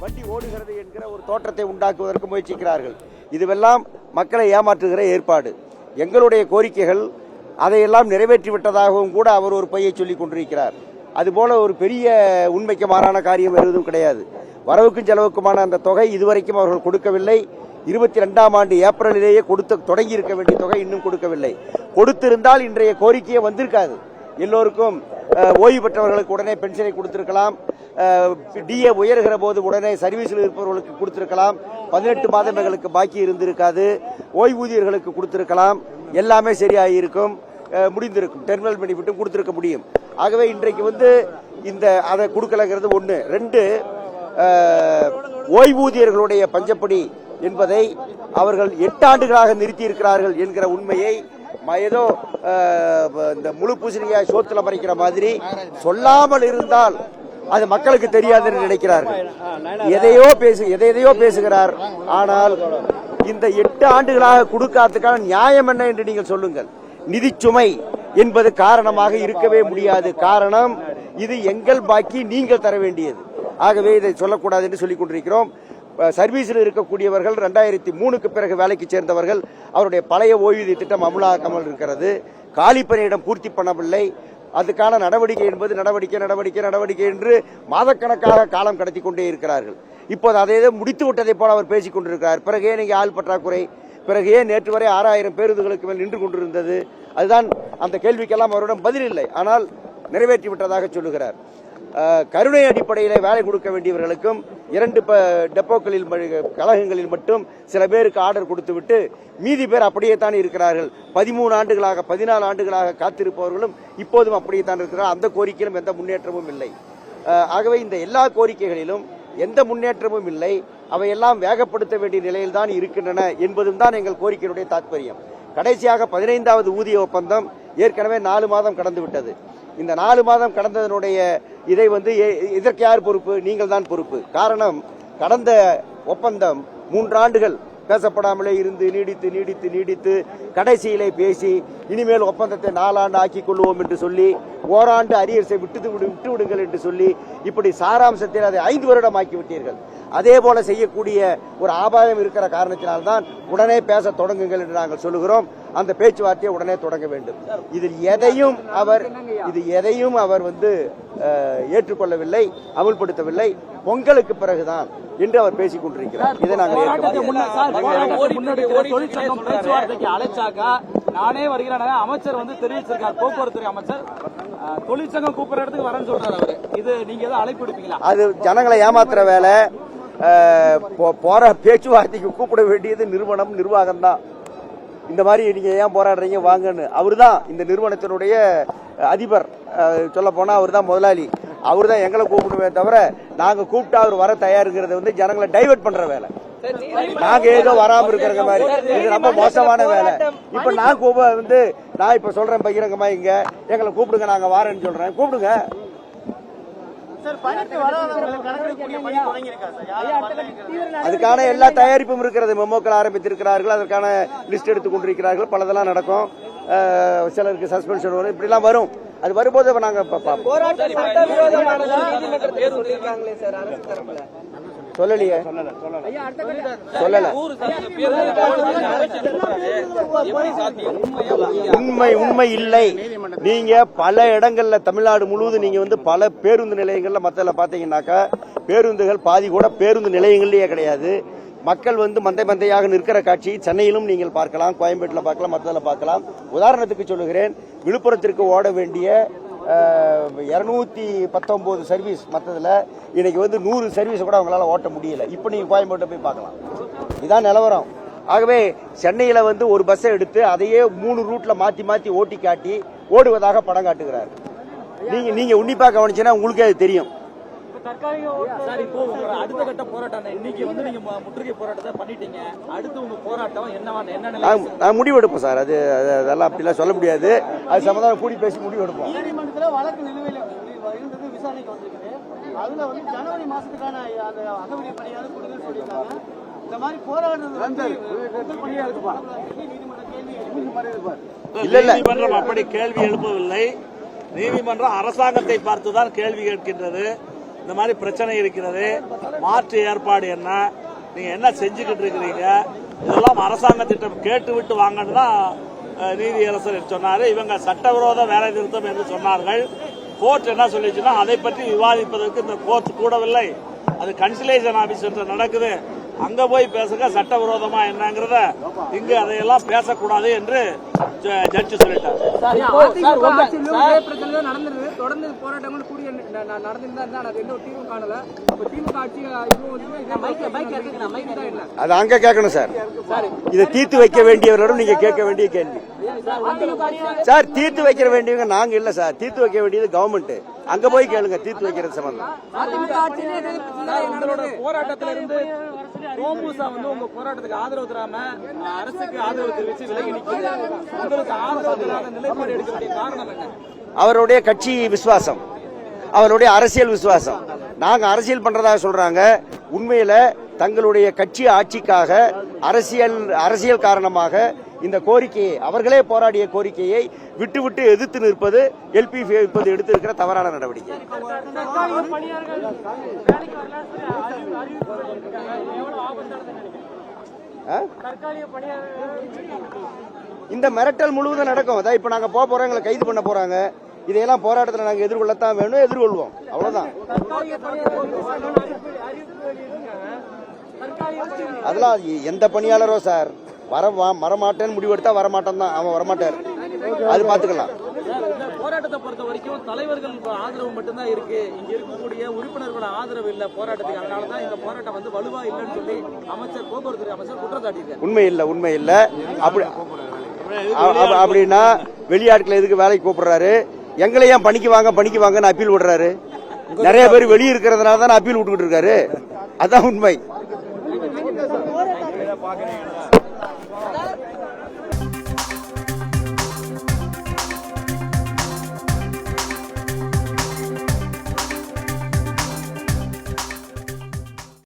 வண்டி ஓடுகிறது என்கிற ஒரு தோற்றத்தை உண்டாக்குவதற்கு முயற்சிக்கிறார்கள். இதுவெல்லாம் மக்களை ஏமாற்றுகிற ஏற்பாடு. எங்களுடைய கோரிக்கைகள் அதையெல்லாம் நிறைவேற்றிவிட்டதாகவும் கூட அவர் ஒரு பொய்யை சொல்லிக் கொண்டிருக்கிறார். அதுபோல ஒரு பெரிய உண்மைக்கு மாறான காரியம் எதுவும் கிடையாது. வரவுக்கும் செலவுக்குமான அந்த தொகை இதுவரைக்கும் அவர்கள் கொடுக்கவில்லை. 22ஆம் ஆண்டு ஏப்ரலிலேயே தொடங்கி இருக்க வேண்டிய தொகை இன்னும் கொடுக்கவில்லை. கொடுத்திருந்தால் இன்றைய கோரிக்கையே வந்திருக்காது. எல்லோருக்கும் ஓய்வு பெற்றவர்களுக்கு உடனே பென்ஷனை கொடுத்திருக்கலாம். டிஏ உயர்கிற போது உடனே சர்வீஸில் இருப்பவர்களுக்கு கொடுத்திருக்கலாம். 18 மாதங்களுக்கு பாக்கி இருந்திருக்காது. ஓய்வூதியர்களுக்கு கொடுத்திருக்கலாம். எல்லாமே சரியாயிருக்கும், முடிந்திருக்கும். டெர்மினல் பெனிஃபிட்டும் கொடுத்திருக்க முடியும். ஆகவே இன்றைக்கு இந்த அதை கொடுக்கலங்கிறது ஒன்று. 2, ஓய்வூதியர்களுடைய பஞ்சப்படி என்பதை அவர்கள் 8 ஆண்டுகளாக நிறுத்தி இருக்கிறார்கள் என்கிற உண்மையை ஏதோ இந்த முழு பூசணிக்காய் சோத்துல மறைக்கிற மாதிரி சொல்லாமல் இருந்தால் அது மக்களுக்கு தெரியாது என்று நினைக்கிறார்கள். எதையோ பேசுகிறார். ஆனால் இந்த 8 ஆண்டுகளாக கொடுக்காததுக்கான நியாயம் என்ன என்று நீங்கள் சொல்லுங்கள். நிதி சுமை என்பது காரணமாக இருக்கவே முடியாது. காரணம் இது எங்கள் பாக்கி, நீங்கள் தர வேண்டியது. ஆகவே இதை சொல்லக்கூடாது என்று சொல்லிக் கொண்டிருக்கிறோம். சர்வீஸில் இருக்கக்கூடியவர்கள் 2003க்கு பிறகு வேலைக்கு சேர்ந்தவர்கள், அவருடைய பழைய ஓய்வூதிய திட்டம் அமலாக்காமல் இருக்கிறது. காலி பணியிடம் பூர்த்தி பண்ணவில்லை. அதுக்கான நடவடிக்கை என்பது நடவடிக்கை என்று மாதக்கணக்காக காலம் கடத்தி கொண்டே இருக்கிறார்கள். இப்போது அதை முடித்து விட்டதை போல அவர் பேசிக் கொண்டிருக்கிறார். பிறகு ஏன் இங்கே ஆள் பற்றாக்குறை, பிறகு ஏன் நேற்று வரை 6000 பேருந்துகளுக்கு மேல் நின்று கொண்டிருந்தது? அதுதான் அந்த கேள்விக்கெல்லாம் அவரிடம் பதில் இல்லை. ஆனால் நிறைவேற்றி விட்டதாக சொல்லுகிறார். கருணை அடிப்படையில் வேலை கொடுக்க வேண்டியவர்களுக்கும் 2 டெப்போக்களில் கழகங்களில் மட்டும் சில பேருக்கு ஆர்டர் கொடுத்துவிட்டு மீதி பேர் அப்படியே தான் இருக்கிறார்கள். 13 ஆண்டுகளாக 14 ஆண்டுகளாக காத்திருப்பவர்களும் இப்போதும் அப்படியே தான் இருக்கிறார். அந்த கோரிக்கையிலும் எந்த முன்னேற்றமும் இல்லை. ஆகவே இந்த எல்லா கோரிக்கைகளிலும் எந்த முன்னேற்றமும் இல்லை. அவையெல்லாம் வேகப்படுத்த வேண்டிய நிலையில் தான் இருக்கின்றன என்பதும் தான் எங்கள் கோரிக்கையினுடைய தாற்பயம். கடைசியாக 15வது ஊதிய ஒப்பந்தம் ஏற்கனவே 4 மாதம் கடந்து விட்டது. இந்த 4 மாதம் கடந்ததனுடைய இதை இதற்கு யார் பொறுப்பு? நீங்கள் தான் பொறுப்பு. காரணம், கடந்த ஒப்பந்தம் 3 ஆண்டுகள் பேசப்படாமலே இருந்து நீடித்து கடைசியிலே பேசி இனிமேல் ஒப்பந்தத்தை 4 ஆண்டு ஆக்கிக் கொள்வோம் என்று சொல்லி ஓராண்டு அரியர்ஸை விட்டு விடுங்கள் என்று சொல்லி இப்படி சாராம்சத்தில் அதை 5 வருடம் ஆக்கிவிட்டீர்கள். அதே போல செய்யக்கூடிய ஒரு ஆபாயம் இருக்கிற காரணத்தினால்தான் உடனே பேச தொடங்குங்கள் என்று நாங்கள் சொல்லுகிறோம். அந்த பேச்சுவார்த்தையை உடனே தொடங்க வேண்டும். இதில் எதையும் அவர் ஏற்றுக்கொள்ளவில்லை, அமுல்படுத்தவில்லை. பொங்கலுக்கு பிறகுதான் என்று அவர் பேசிக் கொண்டிருக்கிறார். இதை நாங்கள் நானே வருகிறேன். அமைச்சர் தெரிவிச்சிருக்கார், போக்குவரத்து அமைச்சர் தொழிற்சங்கம் கூப்பிடுற இடத்துக்கு வரேன்னு சொல்றாரு அவரு. இது நீங்க ஏதாவது அழைப்பு எடுப்பீங்களா? அது ஜனங்களை ஏமாத்துற வேலை. போற பேச்சுவார்த்தைக்கு கூப்பிட வேண்டியது நிறுவனம், நிர்வாகம் தான். இந்த மாதிரி நீங்க ஏன் போராடுறீங்க வாங்கன்னு. அவர் தான் இந்த நிறுவனத்தினுடைய அதிபர். சொல்ல போனா அவர் தான் முதலாளி. அவர் தான் எங்களை கூப்பிடுவே தவிர நாங்க கூப்பிட்டா அவர் வர தயாருங்கிறது ஜனங்களை டைவர்ட் பண்ற வேலை. நாங்க ஏதோ வராம இருக்கிற மாதிரி இது ரொம்ப மோசமான வேலை. இப்ப நான் இப்ப சொல்றேன் பகிரங்கமா, இங்க எங்களை கூப்பிடுங்க, நாங்க வாரேன்னு சொல்றேன். கூப்பிடுங்க. அதுக்கான எல்லா தயாரிப்பும் இருக்கிறது. மெமோக்கள் ஆரம்பித்திருக்கிறார்கள். அதற்கான லிஸ்ட் எடுத்துக் கொண்டிருக்கிறார்கள். பலதெல்லாம் நடக்கும். சிலருக்கு சஸ்பென்ஷன் வரும். இப்படி எல்லாம் வரும். அது வரும்போது நாங்க சொல்லலையே, சொல்லல. உண்மை இல்லை. நீங்க பல இடங்கள்ல தமிழ்நாடு முழுவதும் நீங்க பல பேருந்து நிலையங்கள்ல மத்தல பாத்தீங்கன்னாக்கா பேருந்துகள் பாதி கூட பேருந்து நிலையங்கள்லயே கிடையாது. மக்கள் மந்தையாக நிற்கிற காட்சி சென்னையிலும் நீங்கள் பார்க்கலாம், கோயம்பேட்டில் பார்க்கலாம், மற்றதில் பார்க்கலாம். உதாரணத்துக்கு சொல்லுகிறேன், விழுப்புரத்திற்கு ஓட வேண்டிய 219 சர்வீஸ் மற்றதுல இன்னைக்கு 100 சர்வீஸ் கூட அவங்களால ஓட்ட முடியல. இப்ப நீங்க கோயம்பேட்டை போய் பார்க்கலாம். இதான் நிலவரம். ஆகவே சென்னையில ஒரு பஸ்ஸை எடுத்து அதையே 3 ரூட்ல மாத்தி ஓட்டி காட்டி ஓடுவதாக படம் காட்டுகிறார். நீங்க உன்னிப்பா கவனிச்சீங்கன்னா உங்களுக்கே அது தெரியும். அடுத்த கட்ட போராட்டம் இன்னைக்கு நீங்க முற்றுகை போராட்டத்தை பண்ணிட்டீங்க. அடுத்து உங்க போராட்டம் என்ன? நான் முடிவெடுப்போம் சார். அதெல்லாம் அப்படிலாம் சொல்ல முடியாது. அது சம்பந்தமா கூடி பேசி முடிவெடுப்போம். நீதிமன்றத்தில் வழக்கு நிலுவையில் இருந்தது, விசாரணைக்கு வந்திருக்குது. அதுல ஜனவரி மாசத்துக்கான அகவிலை பணியாளர் கொடுக்க சொல்லியிருக்காங்க. இந்த மாதிரி போராடுறது நீதிமன்றம் அப்படி கேள்வி எழுப்பவில்லை. நீதிமன்றம் அரசாங்கத்தை பார்த்துதான் கேள்வி கேட்கின்றது. இந்த மாதிரி பிரச்சனை இருக்கிறது, மாற்று ஏற்பாடு என்ன, நீங்க என்ன செஞ்சுக்கிட்டு இருக்கிறீங்க, இதெல்லாம் அரசாங்கத்திட்டம் கேட்டு விட்டு வாங்கன்னு தான் நீதியரசர் சொன்னாரு. இவங்க சட்டவிரோத வேலை நிறுத்தம் என்று சொன்னார்கள். கோர்ட் என்ன சொல்லிச்சுன்னா அதை பற்றி விவாதிப்பதற்கு இந்த கோர்ட் கூடவில்லை, அது கன்சலேஷன் ஆபீஸ் நடக்குது, அங்க போய் பேசுங்க சட்டவிரோதமா என்னங்கிறத இங்க அதையெல்லாம் பேசக்கூடாது என்று ஜட்ஜி சொல்லிட்டார். தொடர்ந்து போராட்டங்கள் கூடிய நடந்திருந்தா அது எந்த ஒரு தீர்வும் காணல. திமுக ஆட்சி அது அங்க கேட்கணும் சார். இதை தீர்த்து வைக்க வேண்டியவர்களிடம் நீங்க கேட்க வேண்டிய கேள்வி சார். தீர்த்து வைக்க வேண்டியவங்க நாங்க இல்ல சார், தீர்த்து வைக்க வேண்டியது கவர்மெண்ட். அங்க போய் கேளுங்க தீர்த்து வைக்கிறது சம்பந்தம். உங்களோட போராட்டத்தில இருந்து கோமுசா வந்து உங்க போராட்டத்துக்கு ஆதரவு தராம அரசுக்கு ஆதரவு தெரிவித்து விலகி நிற்கிறது. உங்களுக்கு ஆதரவு தராத நிலைப்பாடு எடுக்க வேண்டிய காரணம் என்ன? அவருடைய கட்சி விசுவாசம், அவருடைய அரசியல் விசுவாசம். நாங்க அரசியல் பண்றதாக சொல்றாங்க, உண்மையில தங்களுடைய கட்சி ஆட்சிக்காக அரசியல் காரணமாக இந்த கோரிக்கையை, அவர்களே போராடிய கோரிக்கையை விட்டு எதிர்த்து நிற்பது LPF இப்போது எடுத்திருக்கிற தவறான நடவடிக்கை. இந்த மிரட்டல் முழுவதும் நடக்கும். அதான் இப்ப நாங்க போறோம், எங்களை கைது பண்ண போறாங்க. இதையெல்லாம் போராட்டத்தில் நாங்க எதிர்கொள்ளத்தான் வேணும், எதிர்கொள்வோம், அவ்வளவுதான். அதெல்லாம் எந்த பணியாளரோ சார் வரமாட்டேன்னு முடிவெடுத்தா வரமாட்டான் தான், அவன் வரமாட்டார், அது பாத்துக்கலாம். போராட்டத்தை பொறுத்த வரைக்கும் தலைவர்கள் ஆதரவு மட்டும்தான் இருக்கு, இங்க இருக்கக்கூடிய உறுப்பினர்களோட ஆதரவு இல்ல போராட்டத்துக்கு. அதனாலதான் இந்த போராட்டம் வந்து வலுவா இல்லைன்னு சொல்லி அமைச்சர் போக்குவரத்து அமைச்சர் குற்றம் சாட்டியிருக்காரு. உண்மை இல்ல. அப்படின்னா வெளியாட்களை எதுக்கு வேலைக்கு கூப்பிடுறாரு? எங்களை ஏன் பணிக்கு வாங்கன்னு அப்பீல் விடுறாரு? நிறைய பேர் வெளியே இருக்கிறதுனால தான் அப்பீல் விட்டுக்கிட்டு இருக்காரு. அதான் உண்மை.